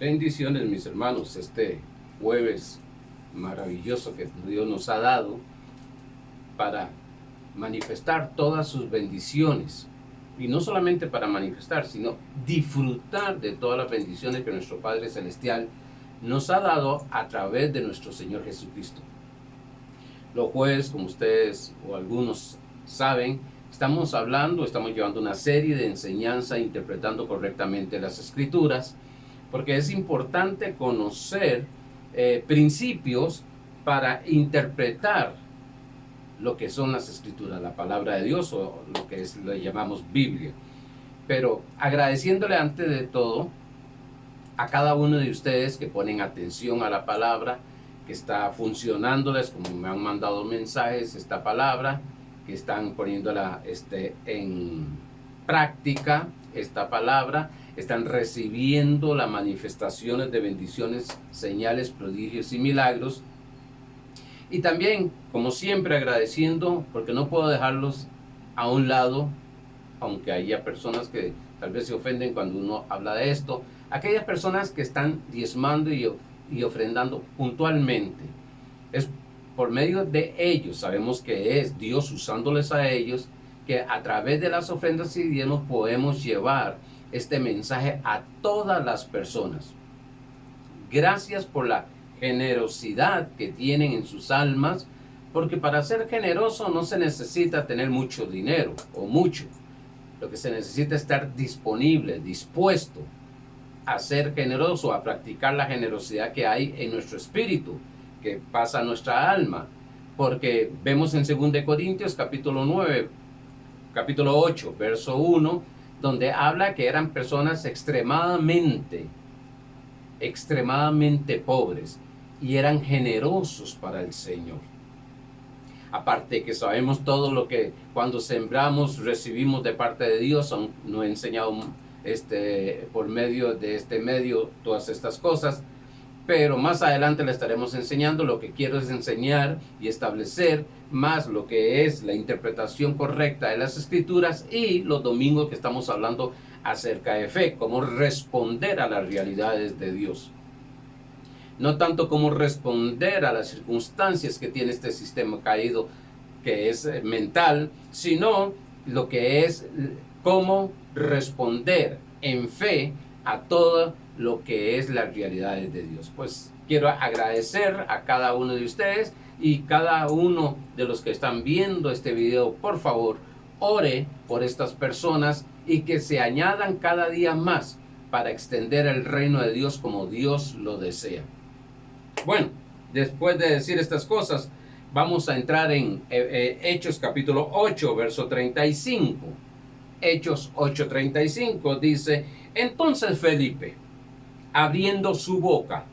Bendiciones, mis hermanos, este jueves maravilloso que Dios nos ha dado para manifestar todas sus bendiciones. Y no solamente para manifestar, sino disfrutar de todas las bendiciones que nuestro Padre Celestial nos ha dado a través de nuestro Señor Jesucristo. Los jueves, como ustedes o algunos saben, estamos llevando una serie de enseñanza interpretando correctamente las Escrituras, porque es importante conocer principios para interpretar lo que son las Escrituras, la palabra de Dios o lo que le llamamos Biblia. Pero agradeciéndole antes de todo a cada uno de ustedes que ponen atención a la palabra, que está funcionándoles, como me han mandado mensajes, esta palabra, que están poniéndola en práctica, esta palabra, están recibiendo las manifestaciones de bendiciones, señales, prodigios y milagros. Y también, como siempre, agradeciendo, porque no puedo dejarlos a un lado, aunque haya personas que tal vez se ofenden cuando uno habla de esto, aquellas personas que están diezmando y ofrendando puntualmente. Es por medio de ellos, sabemos que es Dios usándoles a ellos, que a través de las ofrendas y diezmos podemos llevar este mensaje a todas las personas. Gracias por la generosidad que tienen en sus almas, porque para ser generoso no se necesita tener mucho dinero o mucho. Lo que se necesita es estar disponible, dispuesto a ser generoso, a practicar la generosidad que hay en nuestro espíritu, que pasa a nuestra alma, porque vemos en 2 Corintios capítulo 8, verso 1, donde habla que eran personas extremadamente pobres y eran generosos para el Señor. Aparte que sabemos todo lo que cuando sembramos recibimos de parte de Dios, nos ha enseñado por medio de este medio todas estas cosas, pero más adelante le estaremos enseñando. Lo que quiero es enseñar y establecer más lo que es la interpretación correcta de las Escrituras, y los domingos que estamos hablando acerca de fe, cómo responder a las realidades de Dios. No tanto cómo responder a las circunstancias que tiene este sistema caído, que es mental, sino lo que es cómo responder en fe a todo lo que es las realidades de Dios. Pues quiero agradecer a cada uno de ustedes y cada uno de los que están viendo este video. Por favor, ore por estas personas y que se añadan cada día más para extender el reino de Dios como Dios lo desea. Bueno, después de decir estas cosas, vamos a entrar en Hechos capítulo 8, verso 35. Hechos 8:35 dice: entonces Felipe, abriendo su boca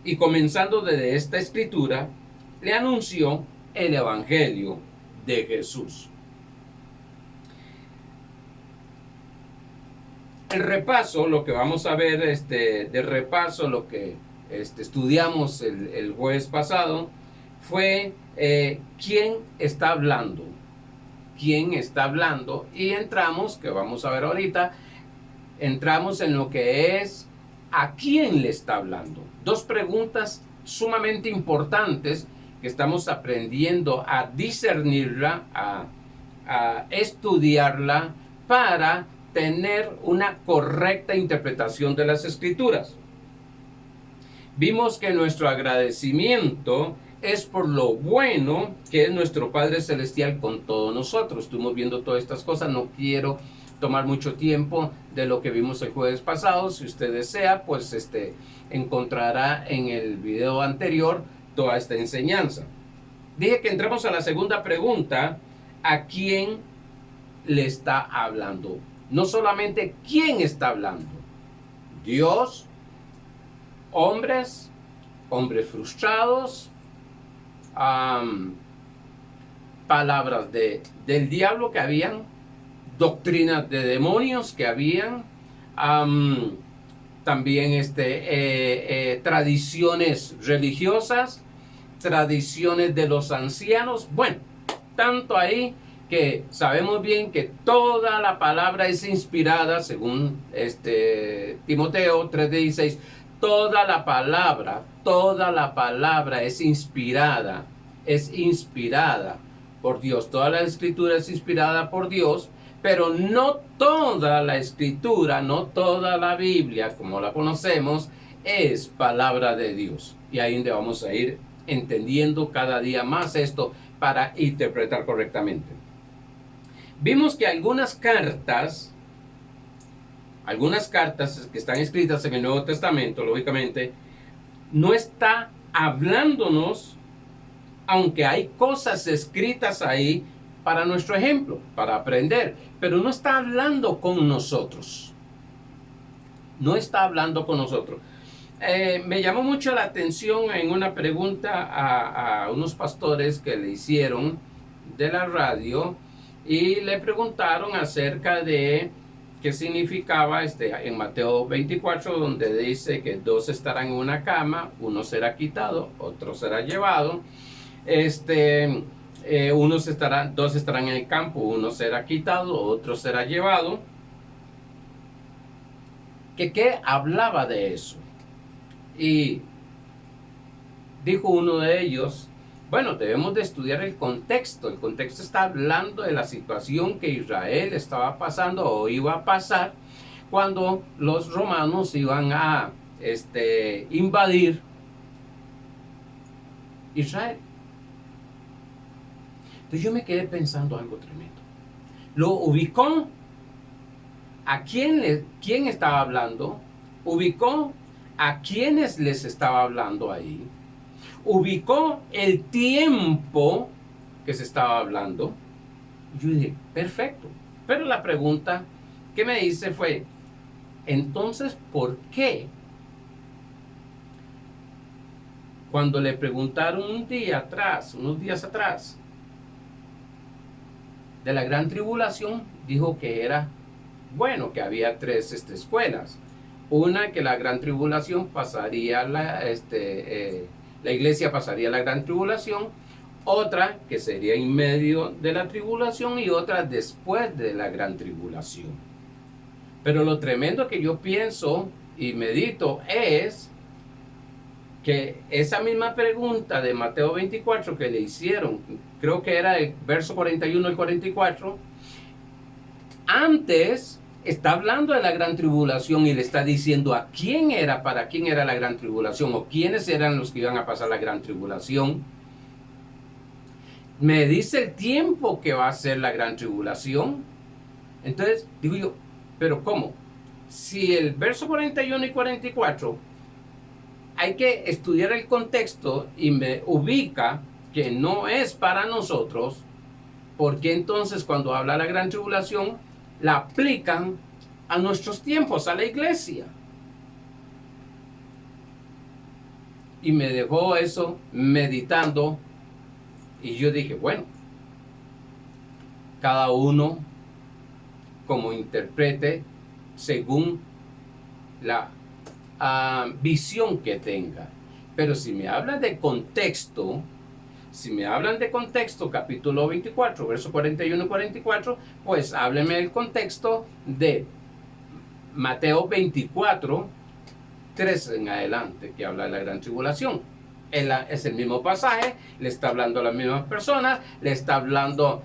y comenzando desde esta escritura, le anunció el evangelio de Jesús. El repaso, lo que vamos a ver de repaso, lo que estudiamos el jueves pasado, fue quién está hablando. ¿Quién está hablando? Y entramos, que vamos a ver ahorita, entramos en lo que es ¿a quién le está hablando? Dos preguntas sumamente importantes que estamos aprendiendo a discernirla, a estudiarla para tener una correcta interpretación de las Escrituras. Vimos que nuestro agradecimiento es por lo bueno que es nuestro Padre Celestial con todos nosotros. Estuvimos viendo todas estas cosas, no quiero tomar mucho tiempo de lo que vimos el jueves pasado. Si usted desea, pues encontrará en el video anterior toda esta enseñanza. Dije que entramos a la segunda pregunta: ¿a quién le está hablando? No solamente quién está hablando, Dios, hombres frustrados, palabras del diablo que habían, doctrinas de demonios que habían, también tradiciones religiosas, tradiciones de los ancianos. Bueno, tanto ahí que sabemos bien que toda la palabra es inspirada, según Timoteo 3:16, toda la palabra es inspirada por Dios. Toda la escritura es inspirada por Dios, pero no toda la escritura, no toda la Biblia, como la conocemos, es palabra de Dios. Y ahí donde vamos a ir entendiendo cada día más esto para interpretar correctamente. Vimos que algunas cartas que están escritas en el Nuevo Testamento, lógicamente, no está hablándonos, aunque hay cosas escritas ahí para nuestro ejemplo, para aprender, pero no está hablando con nosotros. No está hablando con nosotros. Me llamó mucho la atención en una pregunta a unos pastores que le hicieron de la radio y le preguntaron acerca de qué significaba en Mateo 24, donde dice que dos estarán en una cama, uno será quitado, otro será llevado. Dos estarán en el campo, uno será quitado, otro será llevado. ¿Qué hablaba de eso? Y dijo uno de ellos, bueno, debemos de estudiar el contexto. El contexto está hablando de la situación que Israel estaba pasando o iba a pasar cuando los romanos iban a invadir Israel. Entonces yo me quedé pensando algo tremendo. Lo ubicó a quién estaba hablando, ubicó a quienes les estaba hablando ahí, ubicó el tiempo que se estaba hablando. Yo dije, perfecto. Pero la pregunta que me hice fue, entonces, ¿por qué? Cuando le preguntaron unos días atrás, de la gran tribulación, dijo que era bueno, que había tres escuelas. Una, que la gran tribulación pasaría, la iglesia pasaría la gran tribulación. Otra, que sería en medio de la tribulación, y otra después de la gran tribulación. Pero lo tremendo que yo pienso y medito es que esa misma pregunta de Mateo 24 que le hicieron, creo que era el verso 41 al 44, antes está hablando de la gran tribulación y le está diciendo para quién era la gran tribulación, o quiénes eran los que iban a pasar la gran tribulación. Me dice el tiempo que va a ser la gran tribulación. Entonces digo yo, pero ¿cómo? Si el verso 41 y 44 hay que estudiar el contexto y me ubica que no es para nosotros, ¿por qué entonces cuando habla de la gran tribulación la aplican a nuestros tiempos, a la iglesia? Y me dejó eso meditando, y yo dije, bueno, cada uno como interprete según la visión que tenga. Pero si me hablan de contexto, capítulo 24, verso 41 y 44, pues hábleme del contexto de Mateo 24, 3 en adelante, que habla de la gran tribulación. Es el mismo pasaje, le está hablando a las mismas personas, le está hablando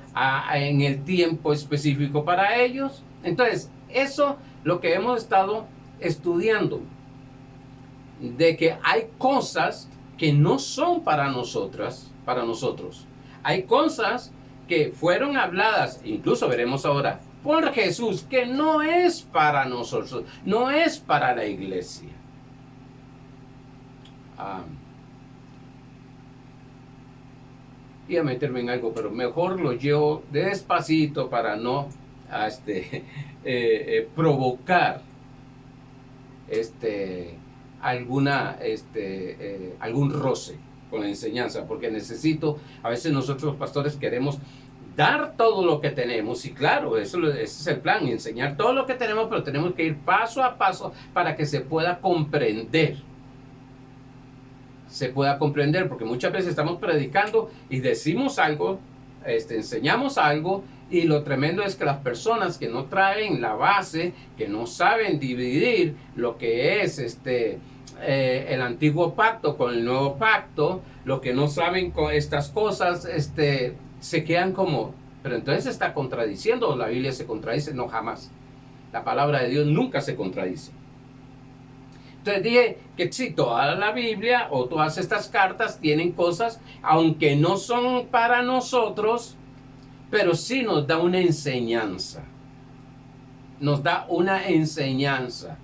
en el tiempo específico para ellos. Entonces, eso lo que hemos estado estudiando, de que hay cosas que no son para nosotros. Hay cosas que fueron habladas, incluso veremos ahora, por Jesús, que no es para nosotros, no es para la iglesia. Iba a meterme en algo, pero mejor lo llevo despacito para no provocar algún roce con la enseñanza, porque a veces nosotros los pastores queremos dar todo lo que tenemos, y claro, ese es el plan, enseñar todo lo que tenemos, pero tenemos que ir paso a paso para que se pueda comprender. Porque muchas veces estamos predicando y decimos algo, enseñamos algo, Y lo tremendo es que las personas que no traen la base, que no saben dividir lo que es el antiguo pacto con el nuevo pacto, lo que no saben con estas cosas, se quedan como, pero entonces se está contradiciendo, o la Biblia se contradice. No, jamás. La palabra de Dios nunca se contradice. Entonces dije que sí, toda la Biblia o todas estas cartas tienen cosas, aunque no son para nosotros, pero sí nos da una enseñanza. Nos da una enseñanza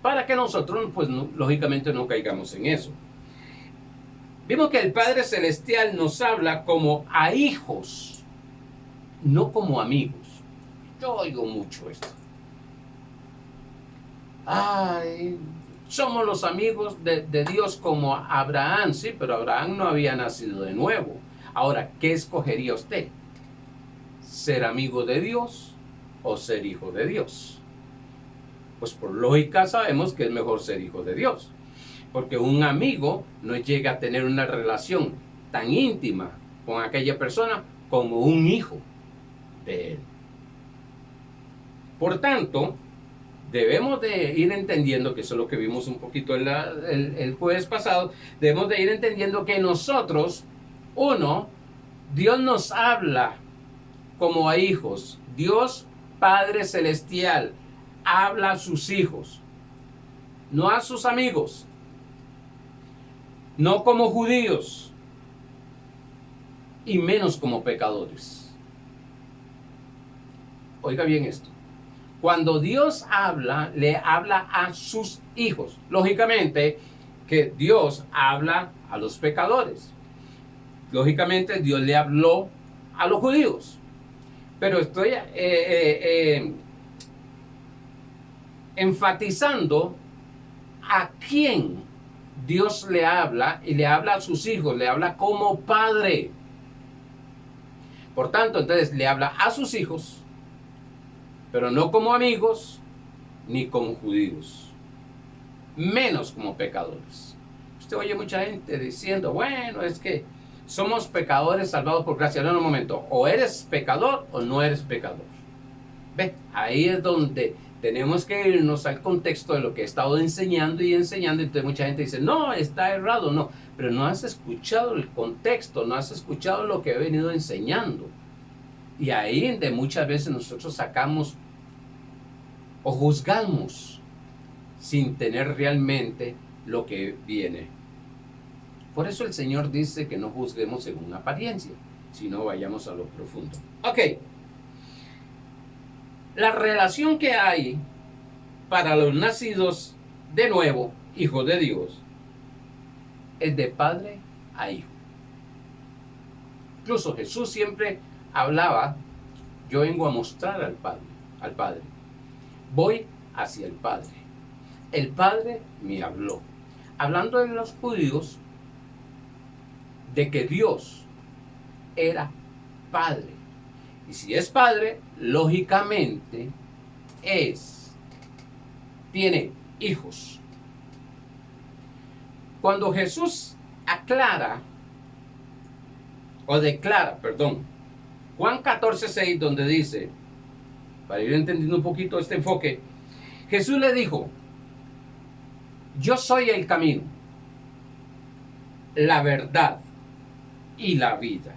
para que nosotros, pues lógicamente no caigamos en eso. Vimos que el Padre Celestial nos habla como a hijos, no como amigos. Yo oigo mucho esto. Ay, somos los amigos de Dios como Abraham, sí, pero Abraham no había nacido de nuevo. Ahora, ¿qué escogería usted? ¿Ser amigo de Dios o ser hijo de Dios? Pues por lógica sabemos que es mejor ser hijo de Dios, porque un amigo no llega a tener una relación tan íntima con aquella persona como un hijo de él. Por tanto, debemos de ir entendiendo, que eso es lo que vimos un poquito el jueves pasado, debemos de ir entendiendo que nosotros, Dios nos habla como a hijos. Dios Padre Celestial habla a sus hijos, no a sus amigos, no como judíos y menos como pecadores. Oiga bien esto. Cuando Dios habla, le habla a sus hijos. Lógicamente que Dios habla a los pecadores. Lógicamente Dios le habló a los judíos. Pero estoy enfatizando a quién Dios le habla, y le habla a sus hijos, le habla como padre. Por tanto, entonces le habla a sus hijos, pero no como amigos ni como judíos, menos como pecadores. Usted oye mucha gente diciendo, bueno, es que somos pecadores salvados por gracia. No, un momento, o eres pecador o no eres pecador. Ve, ahí es donde tenemos que irnos al contexto de lo que he estado enseñando y enseñando. Entonces mucha gente dice, no, está errado. No, pero no has escuchado el contexto, no has escuchado lo que he venido enseñando. Y ahí de muchas veces nosotros sacamos o juzgamos sin tener realmente lo que viene. Por eso el Señor dice que no juzguemos según apariencia, sino vayamos a lo profundo. Ok. La relación que hay para los nacidos de nuevo, hijos de Dios, es de padre a hijo. Incluso Jesús siempre hablaba, yo vengo a mostrar al Padre. Voy hacia el Padre. El Padre me habló. Hablando de los judíos, de que Dios era Padre. Y si es Padre, lógicamente tiene hijos. Cuando Jesús declara, Juan 14:6, donde dice, para ir entendiendo un poquito este enfoque, Jesús le dijo, yo soy el camino, la verdad y la vida.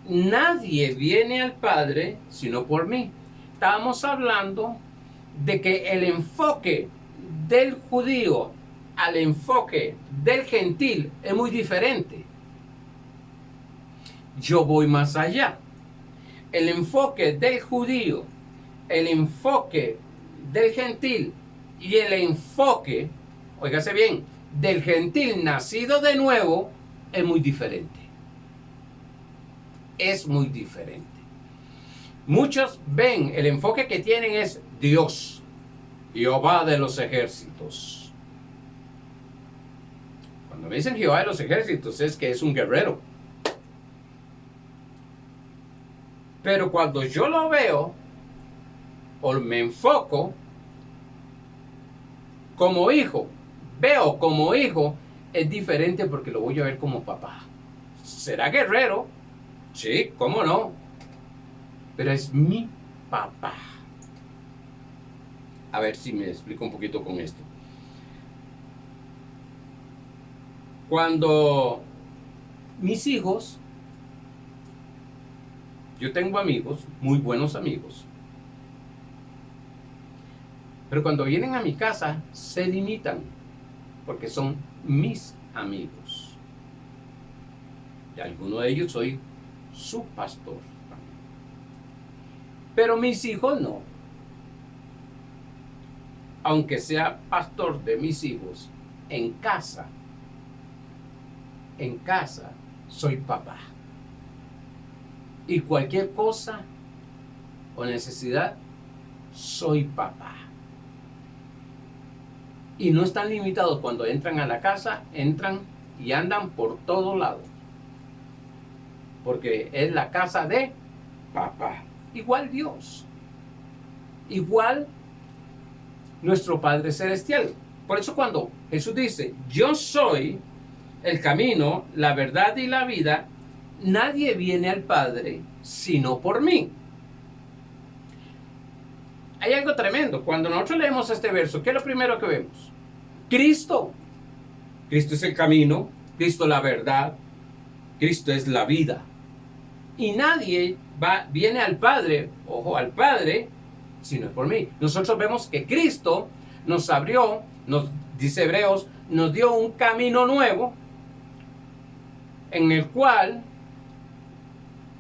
Nadie viene al Padre sino por mí. Estábamos hablando de que el enfoque del judío al enfoque del gentil es muy diferente. Yo voy más allá. El enfoque del judío, el enfoque del gentil y el enfoque, óigase bien, del gentil nacido de nuevo es muy diferente. Es muy diferente. Muchos ven, el enfoque que tienen es Dios, Jehová de los ejércitos. Cuando me dicen Jehová de los ejércitos es que es un guerrero. Pero cuando yo lo veo o me enfoco como hijo, veo como hijo, es diferente porque lo voy a ver como papá. ¿Será guerrero? Sí, ¿cómo no? pero es mi papá. A ver si me explico un poquito con esto. Cuando mis hijos, yo tengo amigos, muy buenos amigos, pero cuando vienen a mi casa se limitan porque son mis amigos. Y alguno de ellos soy su pastor. Pero mis hijos no. Aunque sea pastor de mis hijos, en casa soy papá. Y cualquier cosa o necesidad, soy papá. Y no están limitados cuando entran a la casa, entran y andan por todos lados. Porque es la casa de papá. Igual Dios. Igual nuestro Padre Celestial. Por eso cuando Jesús dice, yo soy el camino, la verdad y la vida, nadie viene al Padre sino por mí. Hay algo tremendo. Cuando nosotros leemos este verso, ¿qué es lo primero que vemos? Cristo. Cristo es el camino, Cristo la verdad, Cristo es la vida. Y nadie viene al Padre, ojo, al Padre, sino por mí. Nosotros vemos que Cristo nos abrió, nos dice Hebreos, nos dio un camino nuevo en el cual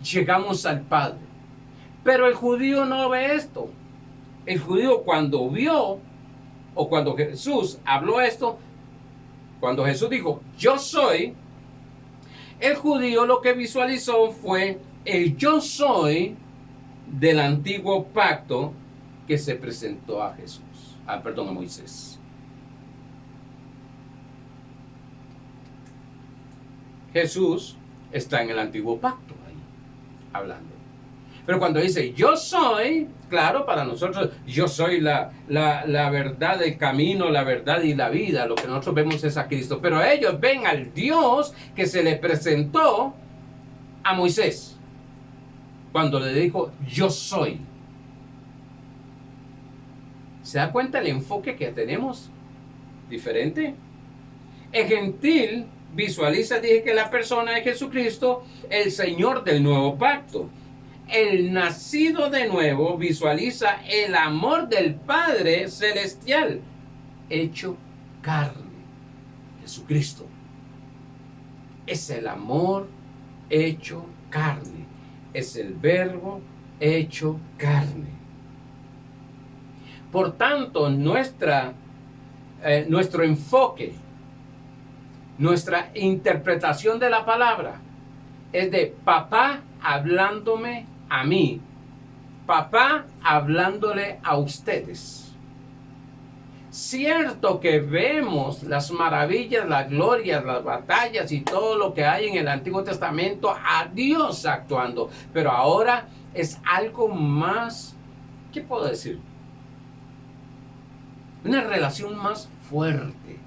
llegamos al Padre. Pero el judío no ve esto. El judío cuando vio, o cuando Jesús habló esto, cuando Jesús dijo, yo soy, el judío lo que visualizó fue el yo soy del antiguo pacto que se presentó a Jesús, a Moisés. Jesús está en el antiguo pacto ahí, hablando. Pero cuando dice yo soy, claro, para nosotros, yo soy la verdad, el camino, la verdad y la vida. Lo que nosotros vemos es a Cristo. Pero ellos ven al Dios que se le presentó a Moisés. Cuando le dijo, yo soy. ¿Se da cuenta el enfoque que tenemos? Diferente. El gentil visualiza, dije que la persona de Jesucristo, el Señor del nuevo pacto. El nacido de nuevo visualiza el amor del Padre Celestial, hecho carne. Jesucristo es el amor hecho carne. Es el verbo hecho carne. Por tanto, nuestro enfoque, nuestra interpretación de la palabra es de papá hablándome a mí, papá hablándole a ustedes. Cierto que vemos las maravillas, las glorias, las batallas y todo lo que hay en el Antiguo Testamento a Dios actuando, pero ahora es algo más, ¿qué puedo decir? Una relación más fuerte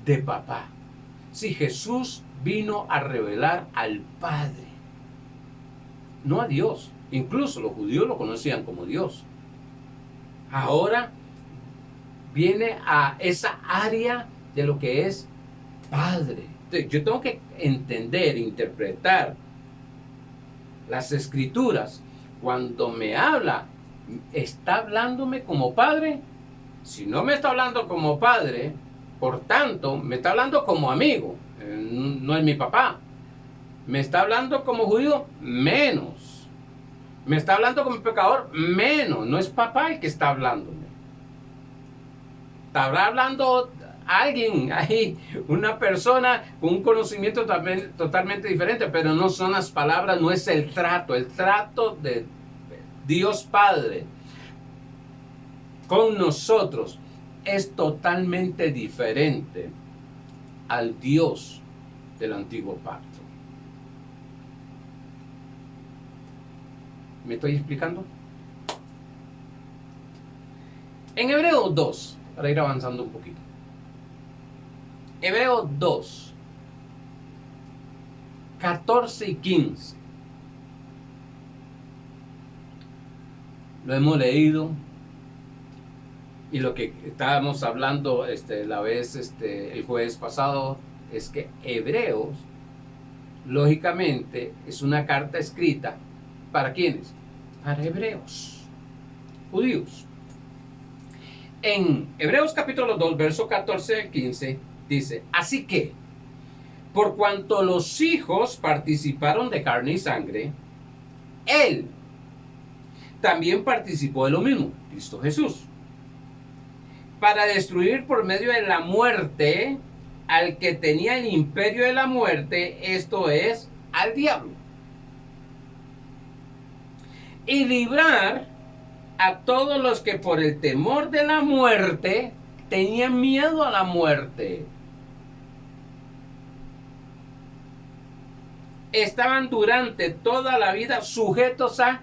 de papá. Si Jesús vino a revelar al Padre, no a Dios. Incluso los judíos lo conocían como Dios. Ahora viene a esa área de lo que es Padre. Entonces, yo tengo que entender, interpretar las Escrituras. Cuando me habla, ¿está hablándome como Padre? Si no me está hablando como Padre, por tanto, me está hablando como amigo. No es mi papá. ¿Me está hablando como judío? Menos. ¿Me está hablando como pecador? Menos. No es papá el que está hablándome. Está hablando alguien ahí, una persona con un conocimiento también totalmente diferente, pero no son las palabras, no es el trato de Dios Padre con nosotros es totalmente diferente al Dios del antiguo pacto. ¿Me estoy explicando? En Hebreos 2, para ir avanzando un poquito. Hebreos 2, 14 y 15. lo hemos leído, y lo que estábamos hablando el jueves pasado es que Hebreos, lógicamente, es una carta escrita ¿para quiénes? Para hebreos, judíos. En Hebreos capítulo 2, verso 14 al 15, dice: así que, por cuanto los hijos participaron de carne y sangre, Él también participó de lo mismo, Cristo Jesús, para destruir por medio de la muerte al que tenía el imperio de la muerte, esto es, al diablo, y librar a todos los que por el temor de la muerte tenían miedo a la muerte. Estaban durante toda la vida sujetos a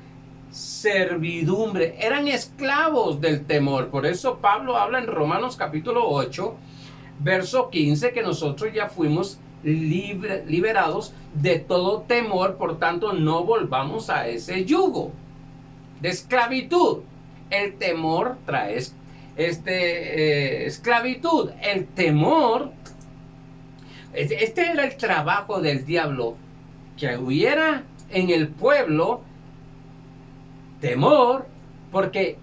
servidumbre, eran esclavos del temor. Por eso Pablo habla en Romanos capítulo 8, verso 15, que nosotros ya fuimos liberados de todo temor, por tanto no volvamos a ese yugo de esclavitud. El temor trae esclavitud. El temor, este era el trabajo del diablo, que hubiera en el pueblo temor, porque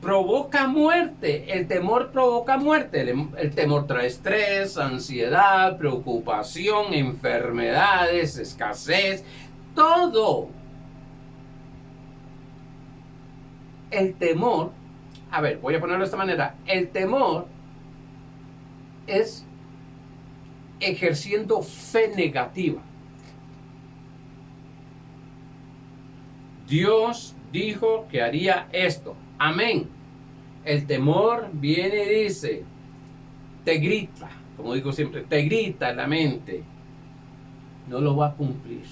provoca muerte. El temor provoca muerte. El temor trae estrés, ansiedad, preocupación, enfermedades, escasez, todo. El temor, a ver, voy a ponerlo de esta manera: el temor es ejerciendo fe negativa. Dios dijo que haría esto. Amén. El temor viene y dice, te grita, como digo siempre, te grita en la mente: no lo va a cumplir,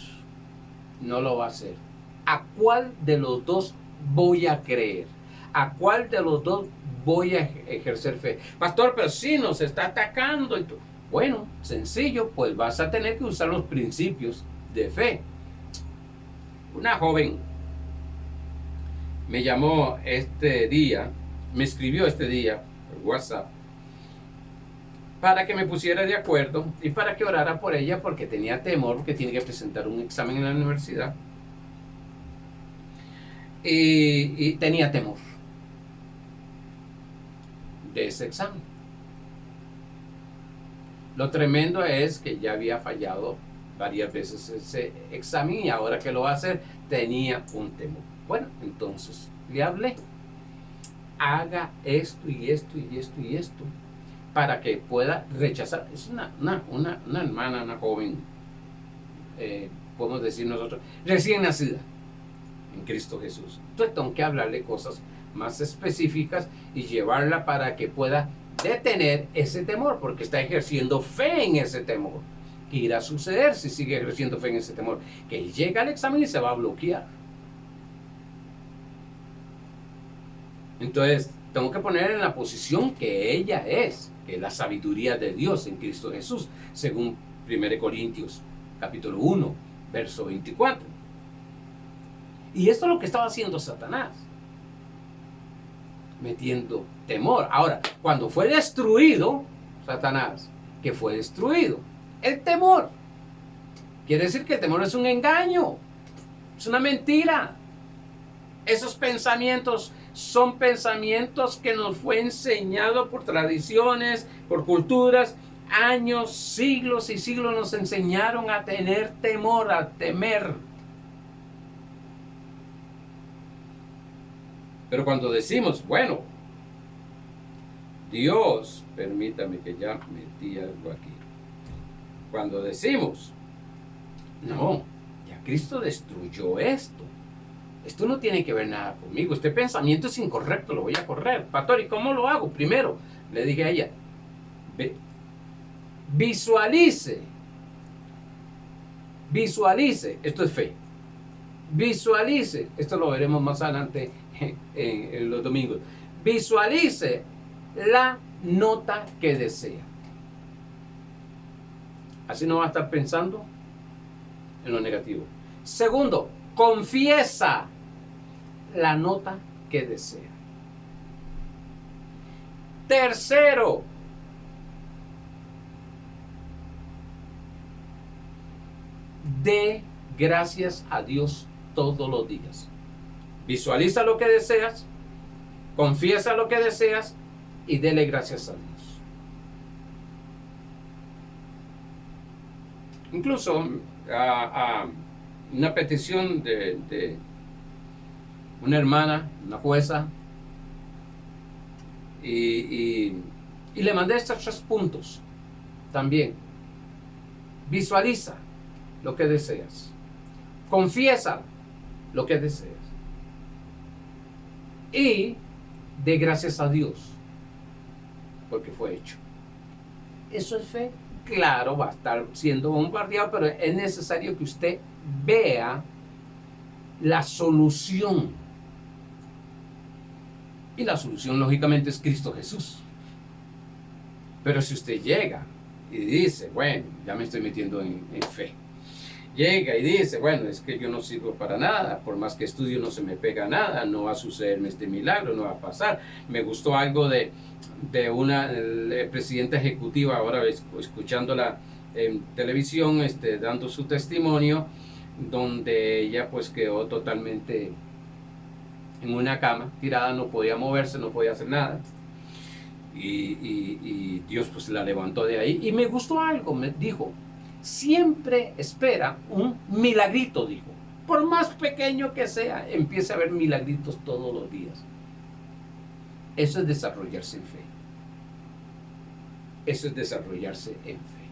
no lo va a hacer. ¿A cuál de los dos voy a creer? ¿A cuál de los dos voy a ejercer fe? Pastor, pero si nos está atacando. Bueno, sencillo, pues vas a tener que usar los principios de fe. Una joven me llamó este día, me escribió este día por WhatsApp, para que me pusiera de acuerdo y para que orara por ella, porque tenía temor, porque tiene que presentar un examen en la universidad, y tenía temor de ese examen. Lo tremendo es que ya había fallado varias veces ese examen, y ahora que lo va a hacer tenía un temor. Bueno, entonces le hablé: haga esto y esto y esto y esto para que pueda rechazar. Es una hermana, una joven, podemos decir nosotros, recién nacida en Cristo Jesús. Entonces tengo que hablarle cosas más específicas y llevarla para que pueda detener ese temor, porque está ejerciendo fe en ese temor. ¿Qué irá a suceder si sigue ejerciendo fe en ese temor? Que llega al examen y se va a bloquear. Entonces tengo que poner en la posición que ella es, que es la sabiduría de Dios en Cristo Jesús, según 1 Corintios capítulo 1, verso 24. Y esto es lo que estaba haciendo Satanás, metiendo temor. Ahora, cuando fue destruido Satanás, ¿qué fue destruido? El temor. Quiere decir que el temor es un engaño, es una mentira. Esos pensamientos son pensamientos que nos fue enseñado por tradiciones, por culturas. Años, siglos y siglos nos enseñaron a tener temor, a temer. Pero cuando decimos, bueno, Dios, permítame que ya metí algo aquí. Cuando decimos, no, ya Cristo destruyó esto. Esto no tiene que ver nada conmigo. Este pensamiento es incorrecto, lo voy a correr. Pastor, ¿y cómo lo hago? Primero, le dije a ella, visualice, esto es fe. Visualice, esto lo veremos más adelante en los domingos. Visualice la nota que desea. Así no va a estar pensando en lo negativo. Segundo, confiesa la nota que desea. Tercero, dé gracias a Dios todos los días. Visualiza lo que deseas, confiesa lo que deseas y dele gracias a Dios. Incluso a una petición de una hermana, una jueza, y le mandé estos 3 puntos también. Visualiza lo que deseas, confiesa lo que deseas y dé gracias a Dios porque fue hecho. Eso es fe. Claro, va a estar siendo bombardeado, pero es necesario que usted vea la solución. Y la solución, lógicamente, es Cristo Jesús. Pero si usted llega y dice, bueno, ya me estoy metiendo en fe. Llega y dice, bueno, es que yo no sirvo para nada, por más que estudio no se me pega nada, no va a sucederme este milagro, no va a pasar. Me gustó algo de una presidenta ejecutiva, ahora escuchándola en televisión, dando su testimonio, donde ella pues quedó totalmente en una cama, tirada, no podía moverse, no podía hacer nada. Y Dios pues la levantó de ahí. Y me gustó algo, me dijo, siempre espera un milagrito, dijo. Por más pequeño que sea, empieza a haber milagritos todos los días. Eso es desarrollarse en fe. Eso es desarrollarse en fe.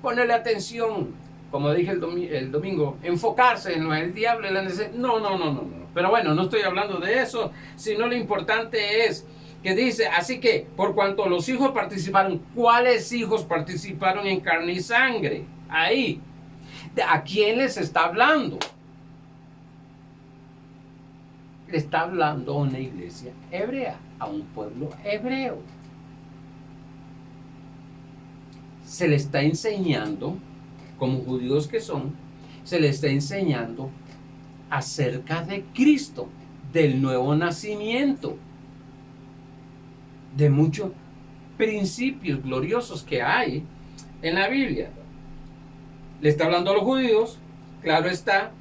Ponerle atención, como dije el domingo, enfocarse en el diablo y la necesidad. No. Pero bueno, no estoy hablando de eso, sino lo importante es que dice, así que por cuanto los hijos participaron, ¿cuáles hijos participaron en carne y sangre? Ahí. ¿A quién les está hablando? Le está hablando a una iglesia hebrea, a un pueblo hebreo. Se le está enseñando, como judíos que son, se le está enseñando acerca de Cristo, del nuevo nacimiento, de muchos principios gloriosos que hay en la Biblia. Le está hablando a los judíos, claro está,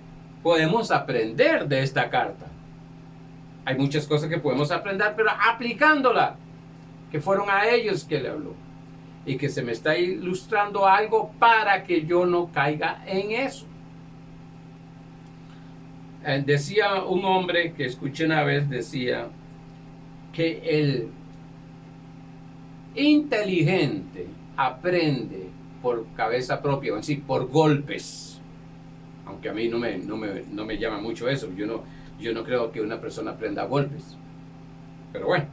podemos aprender de esta carta. Hay muchas cosas que podemos aprender, pero aplicándola, que fueron a ellos que le habló. Y que se me está ilustrando algo para que yo no caiga en eso. Decía un hombre que escuché una vez, decía que el inteligente aprende por cabeza propia, es decir, por golpes. Aunque a mí no me llama mucho eso. Yo no creo que una persona aprenda a golpes. Pero bueno,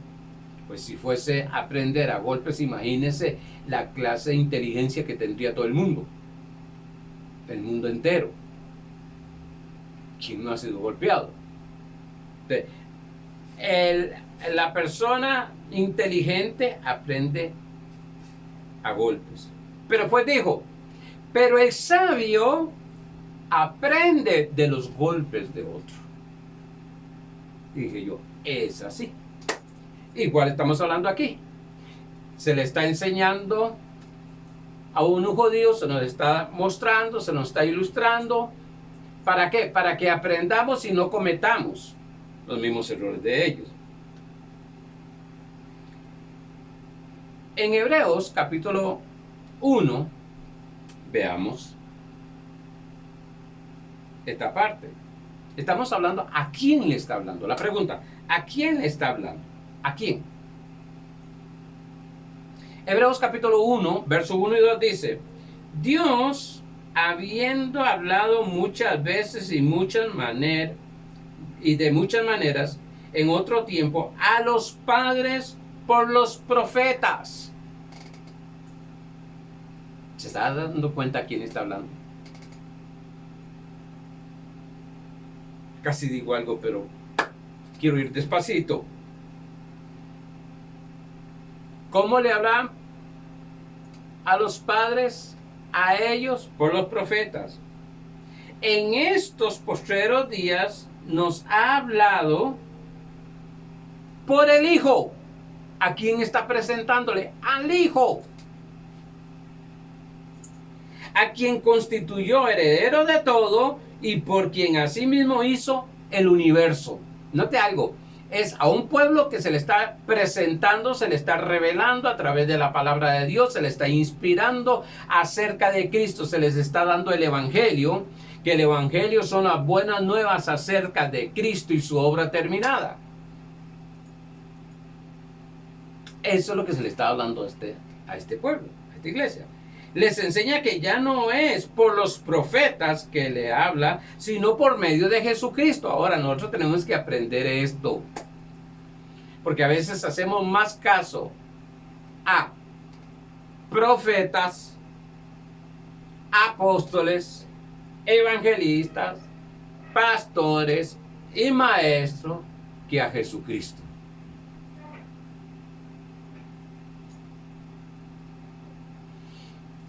pues si fuese a aprender a golpes, imagínese la clase de inteligencia que tendría todo el mundo entero. ¿Quién no ha sido golpeado? La persona inteligente aprende a golpes. Pero pues dijo, pero el sabio aprende de los golpes de otro. Dije yo, es así. Igual estamos hablando aquí. Se le está enseñando a un judío, se nos está mostrando, se nos está ilustrando. ¿Para qué? Para que aprendamos y no cometamos los mismos errores de ellos. En Hebreos capítulo 1, veamos esta parte. Estamos hablando, ¿a quién le está hablando? La pregunta, ¿a quién le está hablando? ¿A quién? Hebreos capítulo 1, verso 1 y 2 dice, Dios, habiendo hablado muchas veces y de muchas maneras, en otro tiempo, a los padres por los profetas. ¿Se está dando cuenta a quién está hablando? Casi digo algo, pero quiero ir despacito. ¿Cómo le hablan a los padres? A ellos por los profetas. En estos postreros días nos ha hablado por el Hijo. ¿A quién está presentándole? Al Hijo. A quien constituyó heredero de todo y por quien asimismo hizo el universo. Note algo, es a un pueblo que se le está presentando, se le está revelando a través de la palabra de Dios, se le está inspirando acerca de Cristo, se les está dando el Evangelio, que el Evangelio son las buenas nuevas acerca de Cristo y su obra terminada. Eso es lo que se le está hablando a este pueblo, a esta iglesia. Les enseña que ya no es por los profetas que le habla, sino por medio de Jesucristo. Ahora nosotros tenemos que aprender esto, porque a veces hacemos más caso a profetas, apóstoles, evangelistas, pastores y maestros que a Jesucristo.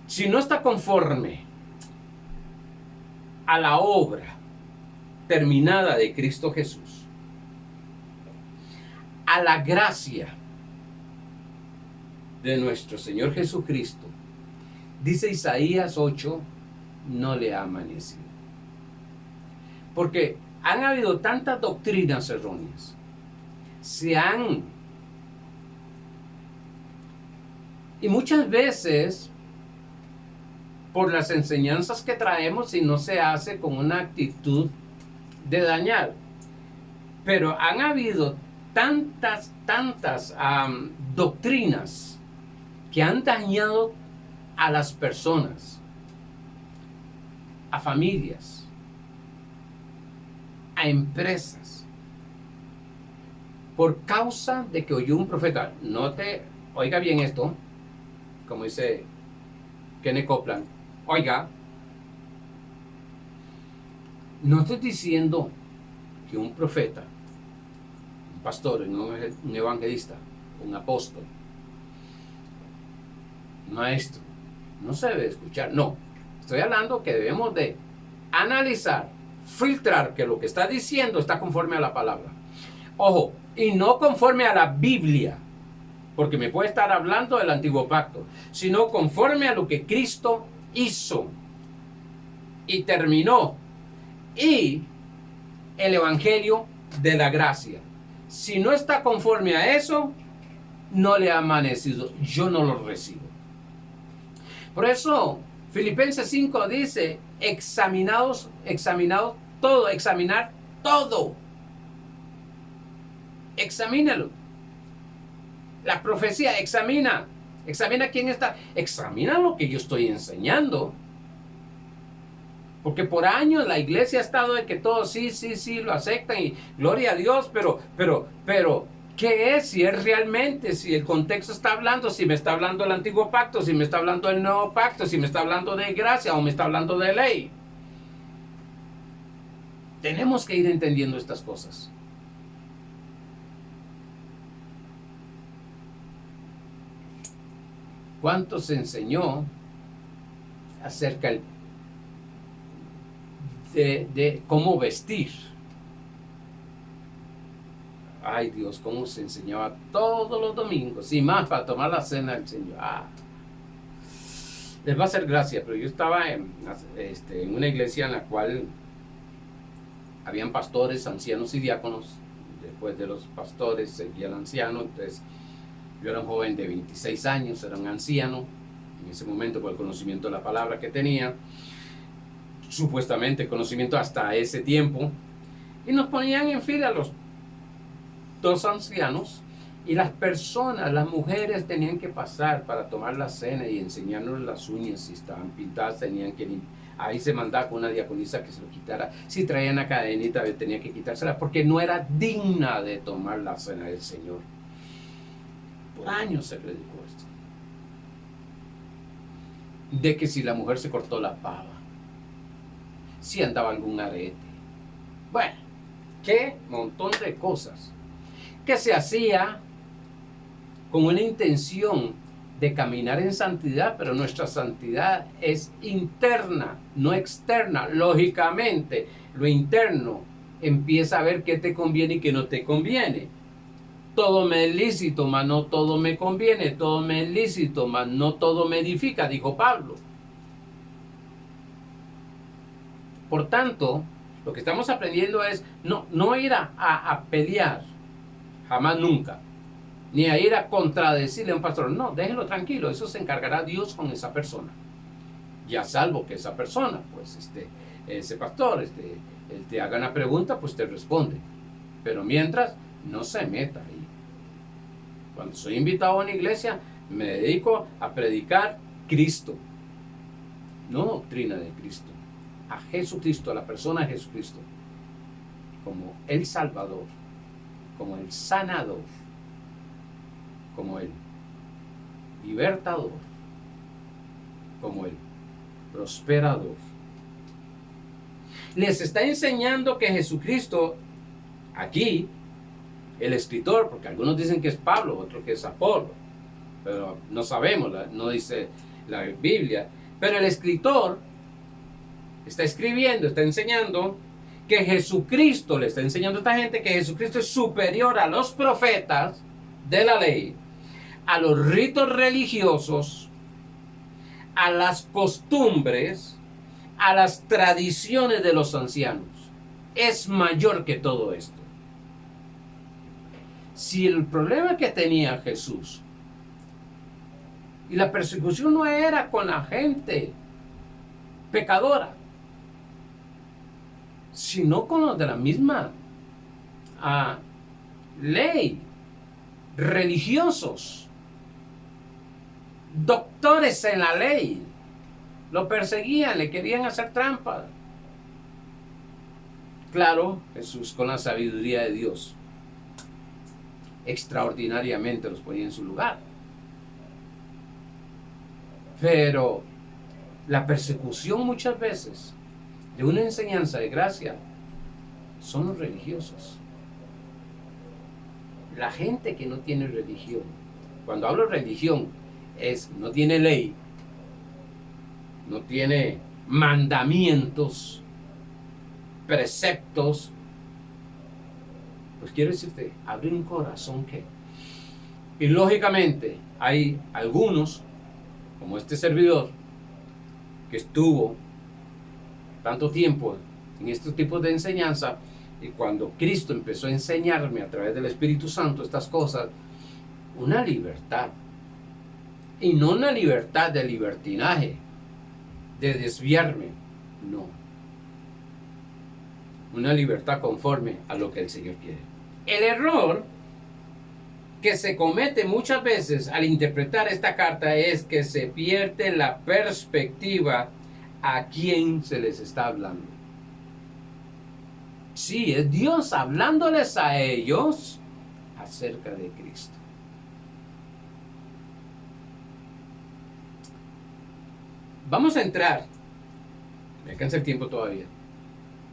Si no está conforme a la obra terminada de Cristo Jesús, a la gracia de nuestro Señor Jesucristo, dice Isaías 8, no le ha amanecido. Porque han habido tantas doctrinas erróneas, y muchas veces por las enseñanzas que traemos y no se hace con una actitud de dañar. Pero han habido tantas doctrinas que han dañado a las personas, a familias, a empresas, por causa de que oyó un profeta. Oiga bien esto, como dice Kenneth Copeland. Oiga, no estoy diciendo que un profeta, un pastor, un evangelista, un apóstol, un maestro, no se debe escuchar. No, estoy hablando que debemos de analizar, filtrar que lo que está diciendo está conforme a la palabra. Ojo, y no conforme a la Biblia, porque me puede estar hablando del antiguo pacto, sino conforme a lo que Cristo hizo y terminó, y el evangelio de la gracia. Si no está conforme a eso, no le ha amanecido, yo no lo recibo. Por eso Filipenses 5 dice, examinar todo, examínalo. La profecía, examina quién está, examina lo que yo estoy enseñando. Porque por años la iglesia ha estado de que todos sí lo aceptan y gloria a Dios, pero, ¿qué es? Si es realmente, si el contexto está hablando, si me está hablando del antiguo pacto, si me está hablando del nuevo pacto, si me está hablando de gracia o me está hablando de ley. Tenemos que ir entendiendo estas cosas. ¿Cuánto se enseñó acerca de cómo vestir? Ay Dios, cómo se enseñaba todos los domingos, y más para tomar la cena del Señor. Les va a hacer gracia, pero yo estaba en una iglesia en la cual habían pastores, ancianos y diáconos. Después de los pastores seguía el anciano. Entonces yo era un joven de 26 años, era un anciano en ese momento por el conocimiento de la palabra que tenía, supuestamente conocimiento hasta ese tiempo, y nos ponían en fila los dos ancianos, y las personas, las mujeres tenían que pasar para tomar la cena y enseñarnos las uñas. Si estaban pintadas tenían que ahí se mandaba con una diaconisa que se lo quitara. Si traían una cadenita tenía que quitársela porque no era digna de tomar la cena del Señor. Por años se predicó esto, de que si la mujer se cortó la pava, si andaba algún arete, bueno, qué montón de cosas que se hacía con una intención de caminar en santidad, pero nuestra santidad es interna, no externa. Lógicamente, lo interno empieza a ver qué te conviene y qué no te conviene. Todo me es lícito, mas no todo me conviene. Todo me es lícito, mas no todo me edifica, dijo Pablo. Por tanto, lo que estamos aprendiendo es no ir a pelear, jamás nunca, ni a ir a contradecirle a un pastor. No, déjelo tranquilo, eso se encargará Dios con esa persona. Ya salvo que esa persona, pues, ese pastor, él te haga una pregunta, pues te responde. Pero mientras, no se meta ahí. Cuando soy invitado a una iglesia, me dedico a predicar Cristo, no doctrina de Cristo, a Jesucristo, a la persona de Jesucristo, como el Salvador, como el sanador, como el libertador, como el prosperador. Les está enseñando que Jesucristo, aquí, el escritor, porque algunos dicen que es Pablo, otros que es Apolo, pero no sabemos, no dice la Biblia, pero el escritor está escribiendo, está enseñando que Jesucristo, le está enseñando a esta gente que Jesucristo es superior a los profetas de la ley, a los ritos religiosos, a las costumbres, a las tradiciones de los ancianos. Es mayor que todo esto. Si el problema que tenía Jesús y la persecución no era con la gente pecadora, sino con los de la misma ley, religiosos, doctores en la ley, lo perseguían, le querían hacer trampa. Claro, Jesús, con la sabiduría de Dios, extraordinariamente los ponía en su lugar. Pero la persecución muchas veces de una enseñanza de gracia son los religiosos. La gente que no tiene religión, cuando hablo de religión, no tiene ley, no tiene mandamientos, preceptos, pues quiero decirte, abre un corazón que... Y lógicamente hay algunos, como este servidor, que estuvo tanto tiempo en estos tipos de enseñanza, y cuando Cristo empezó a enseñarme a través del Espíritu Santo estas cosas, una libertad, y no una libertad de libertinaje, de desviarme, no, una libertad conforme a lo que el Señor quiere. El error que se comete muchas veces al interpretar esta carta es que se pierde la perspectiva a quién se les está hablando. Sí, es Dios hablándoles a ellos acerca de Cristo. Vamos a entrar, me alcanza el tiempo todavía,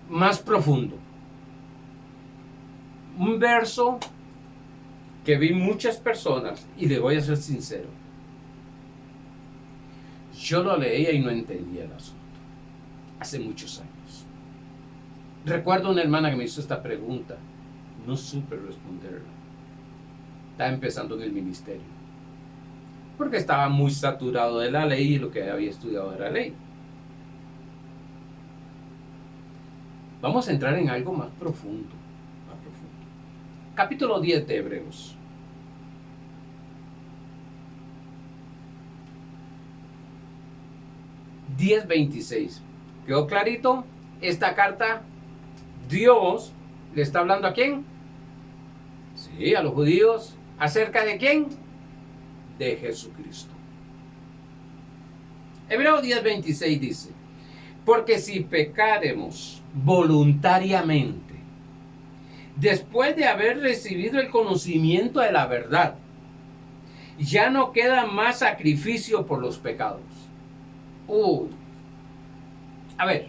más profundo. Un verso que vi muchas personas, y le voy a ser sincero, yo lo leía y no entendía el asunto, hace muchos años. Recuerdo una hermana que me hizo esta pregunta, no supe responderla. Estaba empezando en el ministerio, porque estaba muy saturado de la ley y lo que había estudiado era ley. Vamos a entrar en algo más profundo. Capítulo 10 de Hebreos. (10:26). ¿Quedó clarito? Esta carta, Dios le está hablando ¿a quién? Sí, a los judíos. ¿Acerca de quién? De Jesucristo. Hebreos 10:26 dice: porque si pecaremos voluntariamente, después de haber recibido el conocimiento de la verdad, ya no queda más sacrificio por los pecados. A ver,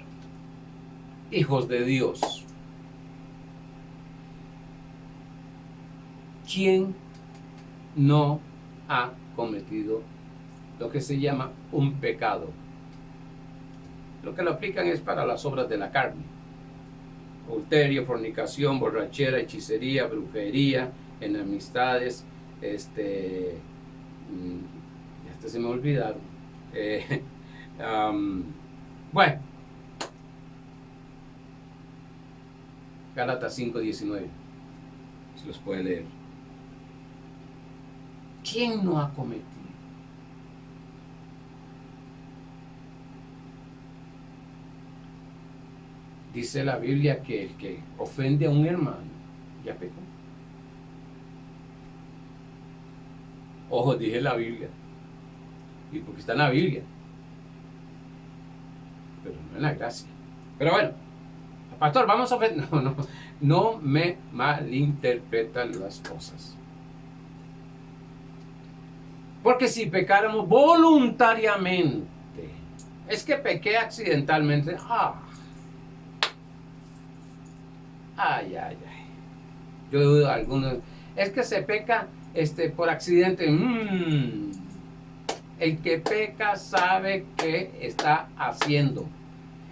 hijos de Dios, ¿quién no ha cometido lo que se llama un pecado? Lo que lo aplican es para las obras de la carne: adulterio, fornicación, borrachera, hechicería, brujería, en amistades, hasta se me olvidaron. Bueno, Gálatas 5:19, si los puede leer. ¿Quién no ha cometido? Dice la Biblia que el que ofende a un hermano ya pecó. Ojo, dije la Biblia. Y porque está en la Biblia. Pero no en la gracia. Pero bueno, pastor, vamos a ofender. No me malinterpretan las cosas. Porque si pecáramos voluntariamente, es que pequé accidentalmente. Ay. Yo dudo algunos. Es que se peca por accidente. El que peca sabe qué está haciendo.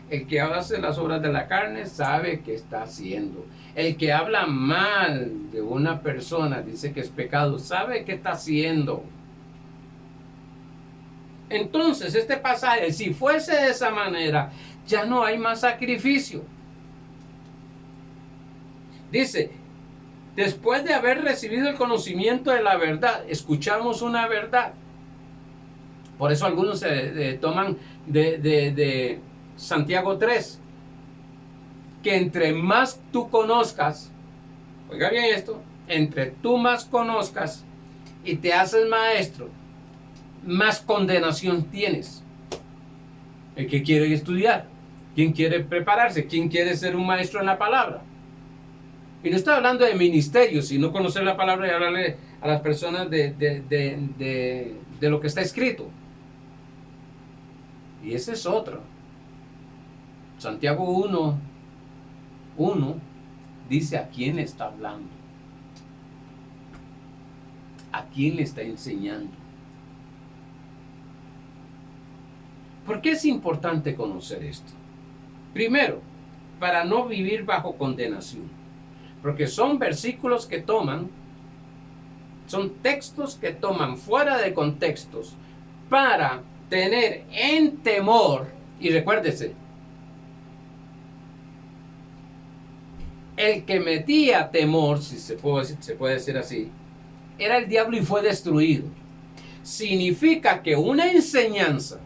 El que hace las obras de la carne sabe qué está haciendo. El que habla mal de una persona, dice que es pecado, sabe qué está haciendo. Entonces, este pasaje, si fuese de esa manera, ya no hay más sacrificio. Dice, después de haber recibido el conocimiento de la verdad, escuchamos una verdad. Por eso algunos se toman de Santiago 3, que entre más tú conozcas, oiga bien esto, entre tú más conozcas y te haces maestro, más condenación tienes. El que quiere estudiar, quien quiere prepararse, quien quiere ser un maestro en la palabra. Y no estoy hablando de ministerio, sino conocer la palabra y hablarle a las personas de lo que está escrito. Y ese es otro. Santiago 1 dice a quién está hablando, a quién le está enseñando. ¿Por qué es importante conocer esto? Primero, para no vivir bajo condenación. Porque son versículos que son textos que toman fuera de contextos para tener en temor, y recuérdese, el que metía temor, si se puede decir así, era el diablo y fue destruido. Significa que una enseñanza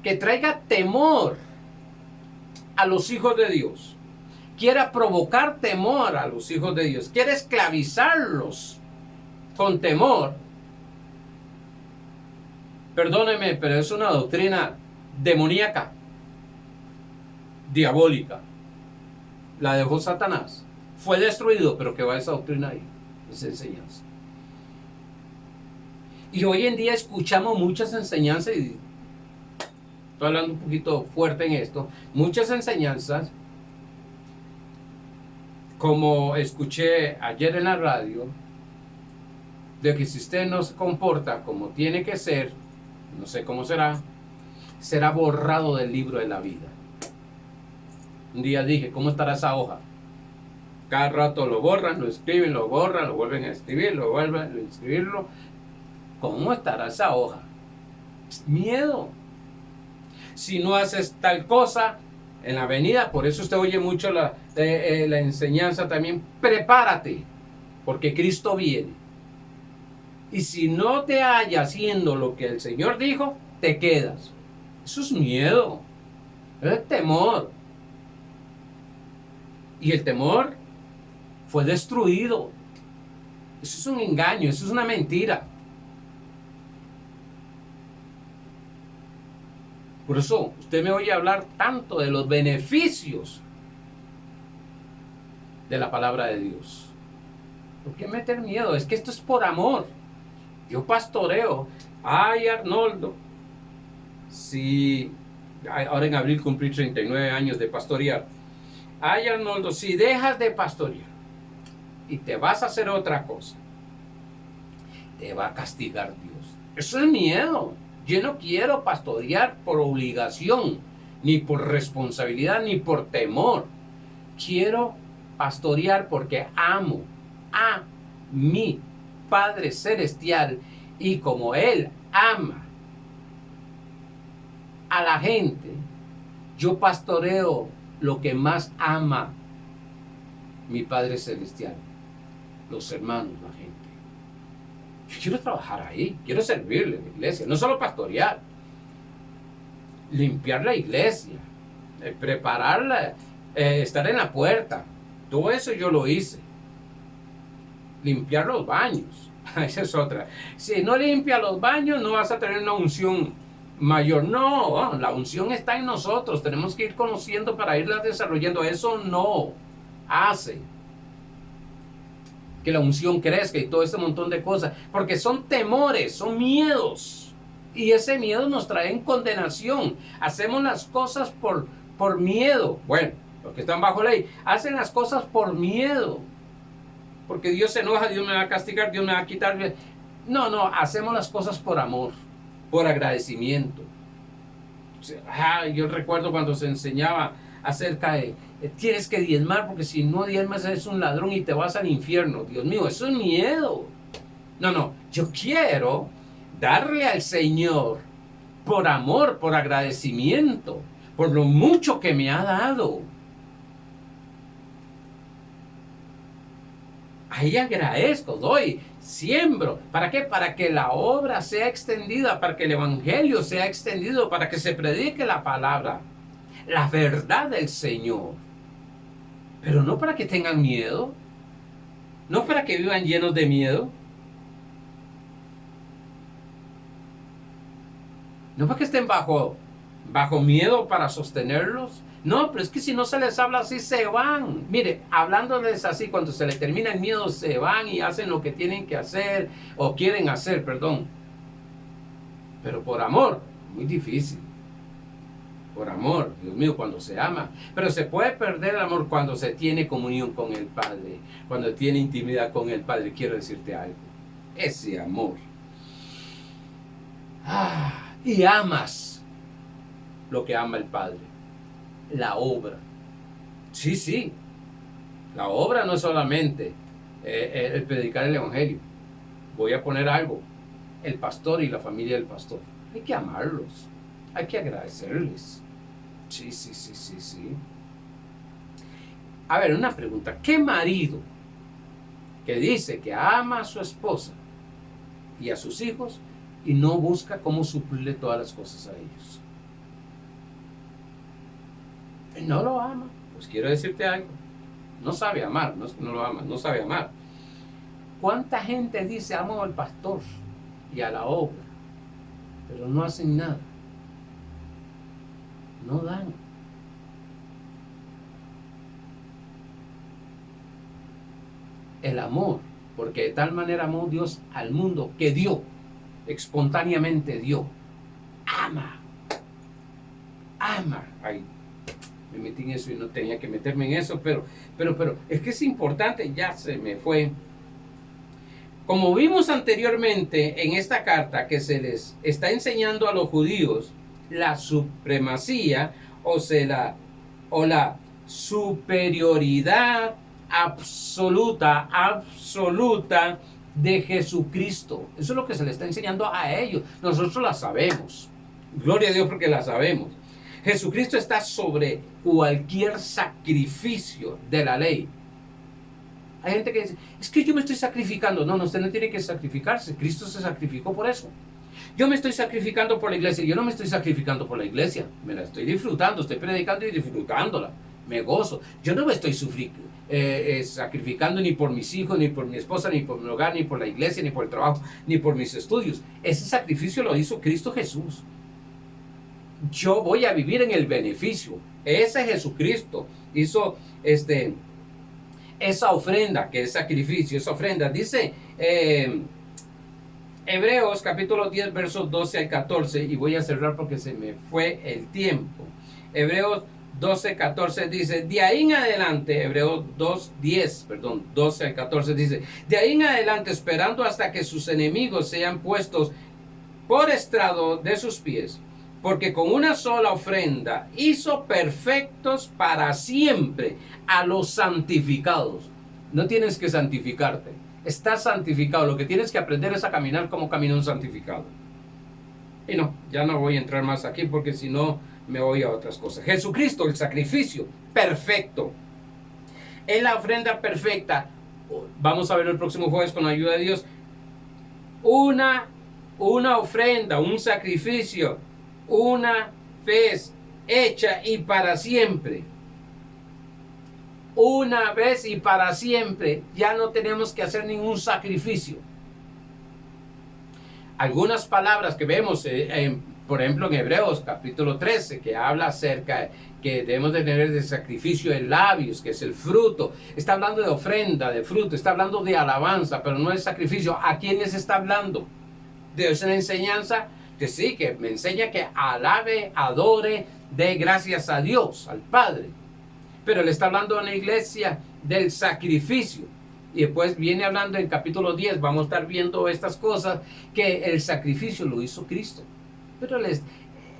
que traiga temor a los hijos de Dios, quiera provocar temor a los hijos de Dios, quiere esclavizarlos con temor, perdóneme, pero es una doctrina demoníaca, diabólica. La dejó Satanás. Fue destruido, pero que va esa doctrina ahí, esa enseñanza. Y hoy en día escuchamos muchas enseñanzas, y estoy hablando un poquito fuerte en esto, muchas enseñanzas, como escuché ayer en la radio, de que si usted no se comporta como tiene que ser, no sé cómo será borrado del libro de la vida. Un día dije, ¿cómo estará esa hoja? Cada rato lo borran, lo escriben, lo borran, lo vuelven a escribir, lo vuelven a escribirlo. ¿Cómo estará esa hoja? Miedo. Si no haces tal cosa en la avenida, por eso usted oye mucho la enseñanza también, prepárate, porque Cristo viene. Y si no te halla haciendo lo que el Señor dijo, te quedas. Eso es miedo, es temor. Y el temor fue destruido. Eso es un engaño, eso es una mentira. Por eso usted me oye hablar tanto de los beneficios de la palabra de Dios. ¿Por qué meter miedo? Es que esto es por amor. Yo pastoreo. Ay, Arnoldo, si ahora en abril cumplí 39 años de pastorear. Ay, Arnoldo, si dejas de pastorear y te vas a hacer otra cosa, te va a castigar Dios. Eso es miedo. Yo no quiero pastorear por obligación, ni por responsabilidad, ni por temor. Quiero pastorear porque amo a mi Padre Celestial, y como Él ama a la gente, yo pastoreo lo que más ama mi Padre Celestial, los hermanos, la gente. Yo quiero trabajar ahí, quiero servirle a la iglesia, no solo pastorear, limpiar la iglesia, prepararla, estar en la puerta. Todo eso yo lo hice. Limpiar los baños, esa es otra. Si no limpia los baños, no vas a tener una unción mayor. No, la unción está en nosotros. Tenemos que ir conociendo para irla desarrollando. Eso no hace que la unción crezca y todo este montón de cosas, porque son temores, son miedos, y ese miedo nos trae en condenación. Hacemos las cosas por miedo. Bueno, los que están bajo ley hacen las cosas por miedo, porque Dios se enoja, Dios me va a castigar, Dios me va a quitar. No, hacemos las cosas por amor, por agradecimiento. Yo recuerdo cuando se enseñaba acerca de tienes que diezmar, porque si no diezmas eres un ladrón y te vas al infierno. Dios mío, eso es miedo. No, yo quiero darle al Señor por amor, por agradecimiento, por lo mucho que me ha dado. Ahí agradezco, doy, siembro. ¿Para qué? Para que la obra sea extendida, para que el evangelio sea extendido, para que se predique la palabra, la verdad del Señor. Pero no para que tengan miedo, no para que vivan llenos de miedo, no para que estén bajo miedo para sostenerlos. No, pero es que si no se les habla así, se van. Mire, hablándoles así, cuando se les termina el miedo, se van y hacen lo que tienen que hacer, o quieren hacer, perdón. Pero por amor, muy difícil. Por amor, Dios mío, cuando se ama. Pero se puede perder el amor cuando se tiene comunión con el Padre, cuando tiene intimidad con el Padre. Quiero decirte algo. Ese amor. Y amas lo que ama el Padre. La obra. Sí. La obra no es solamente el predicar el evangelio. Voy a poner algo. El pastor y la familia del pastor. Hay que amarlos. Hay que agradecerles. Sí. A ver, una pregunta. ¿Qué marido que dice que ama a su esposa y a sus hijos y no busca cómo suplirle todas las cosas a ellos? No lo ama. Pues quiero decirte algo. No sabe amar. No es que no lo ama, no sabe amar. ¿Cuánta gente dice amo al pastor y a la obra, pero no hacen nada? No dan. El amor, porque de tal manera amó Dios al mundo que dio, espontáneamente dio. Ama. Ay, me metí en eso y no tenía que meterme en eso, pero es que es importante, ya se me fue. Como vimos anteriormente en esta carta que se les está enseñando a los judíos la supremacía o la superioridad absoluta de Jesucristo. Eso es lo que se le está enseñando a ellos. Nosotros la sabemos. Gloria a Dios porque la sabemos. Jesucristo está sobre cualquier sacrificio de la ley. Hay gente que dice, es que yo me estoy sacrificando. No, usted no tiene que sacrificarse. Cristo se sacrificó por eso. Yo me estoy sacrificando por la iglesia. Yo no me estoy sacrificando por la iglesia. Me la estoy disfrutando. Estoy predicando y disfrutándola. Me gozo. Yo no me estoy sacrificando ni por mis hijos, ni por mi esposa, ni por mi hogar, ni por la iglesia, ni por el trabajo, ni por mis estudios. Ese sacrificio lo hizo Cristo Jesús. Yo voy a vivir en el beneficio. Ese Jesucristo hizo esa ofrenda, que es sacrificio, esa ofrenda. Dice Hebreos capítulo 10 versos 12 al 14, y voy a cerrar porque se me fue el tiempo. Hebreos 12, 14 dice, de ahí en adelante, Hebreos 12 al 14 dice, de ahí en adelante, esperando hasta que sus enemigos sean puestos por estrado de sus pies, Porque con una sola ofrenda hizo perfectos para siempre a los santificados. No tienes que santificarte. Estás santificado. Lo que tienes que aprender es a caminar como camina un santificado. Y no, ya no voy a entrar más aquí porque si no me voy a otras cosas. Jesucristo, el sacrificio perfecto. Es la ofrenda perfecta. Vamos a ver el próximo jueves con la ayuda de Dios. Una ofrenda, un sacrificio, una vez hecha y para siempre. Una vez y para siempre. Ya no tenemos que hacer ningún sacrificio. Algunas palabras que vemos, por ejemplo, en Hebreos capítulo 13, que habla acerca que debemos de tener el sacrificio de labios, que es el fruto. Está hablando de ofrenda, de fruto, está hablando de alabanza, pero no de sacrificio. ¿A quiénes está hablando? De una enseñanza que sí, que me enseña que alabe, adore, dé gracias a Dios, al Padre. Pero le está hablando a una iglesia del sacrificio. Y después viene hablando en capítulo 10, vamos a estar viendo estas cosas, que el sacrificio lo hizo Cristo. Pero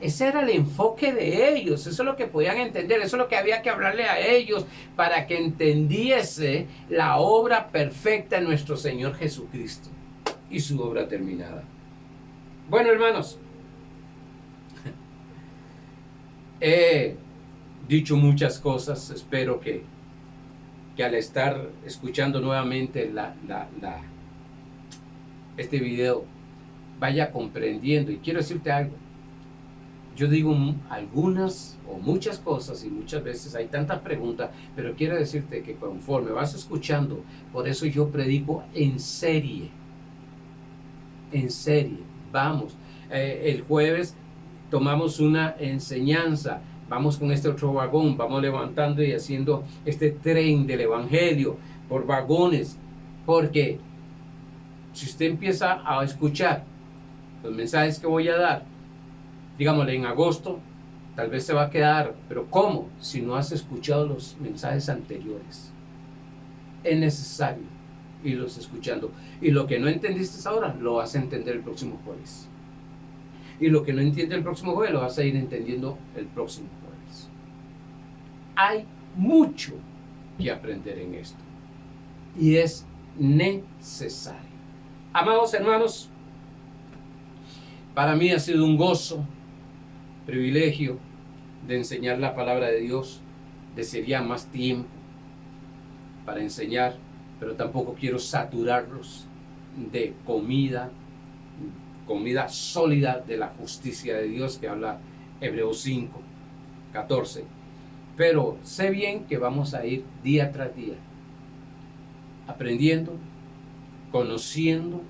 ese era el enfoque de ellos, eso es lo que podían entender, eso es lo que había que hablarle a ellos para que entendiese la obra perfecta de nuestro Señor Jesucristo y su obra terminada. Bueno, hermanos, he dicho muchas cosas, espero que al estar escuchando nuevamente este video vaya comprendiendo. Y quiero decirte algo, yo digo algunas o muchas cosas y muchas veces hay tantas preguntas, pero quiero decirte que conforme vas escuchando, por eso yo predico en serie, vamos, el jueves tomamos una enseñanza, vamos con este otro vagón, vamos levantando y haciendo este tren del evangelio por vagones, porque si usted empieza a escuchar los mensajes que voy a dar, digámosle en agosto, tal vez se va a quedar, pero ¿cómo? Si no has escuchado los mensajes anteriores. Es necesario irlos escuchando. Y lo que no entendiste ahora, lo vas a entender el próximo jueves. Y lo que no entiende el próximo jueves, lo vas a ir entendiendo el próximo jueves. Hay mucho que aprender en esto. Y es necesario. Amados hermanos, para mí ha sido un gozo, privilegio de enseñar la palabra de Dios. Desearía más tiempo para enseñar, pero tampoco quiero saturarlos de comida sólida de la justicia de Dios que habla Hebreos 5, 14. Pero sé bien que vamos a ir día tras día aprendiendo, conociendo,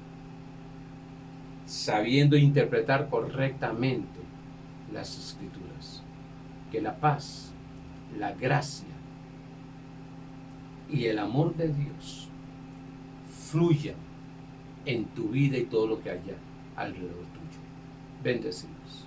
sabiendo interpretar correctamente las Escrituras. Que la paz, la gracia y el amor de Dios fluyan en tu vida y todo lo que haya alrededor tuyo. Bendecidos.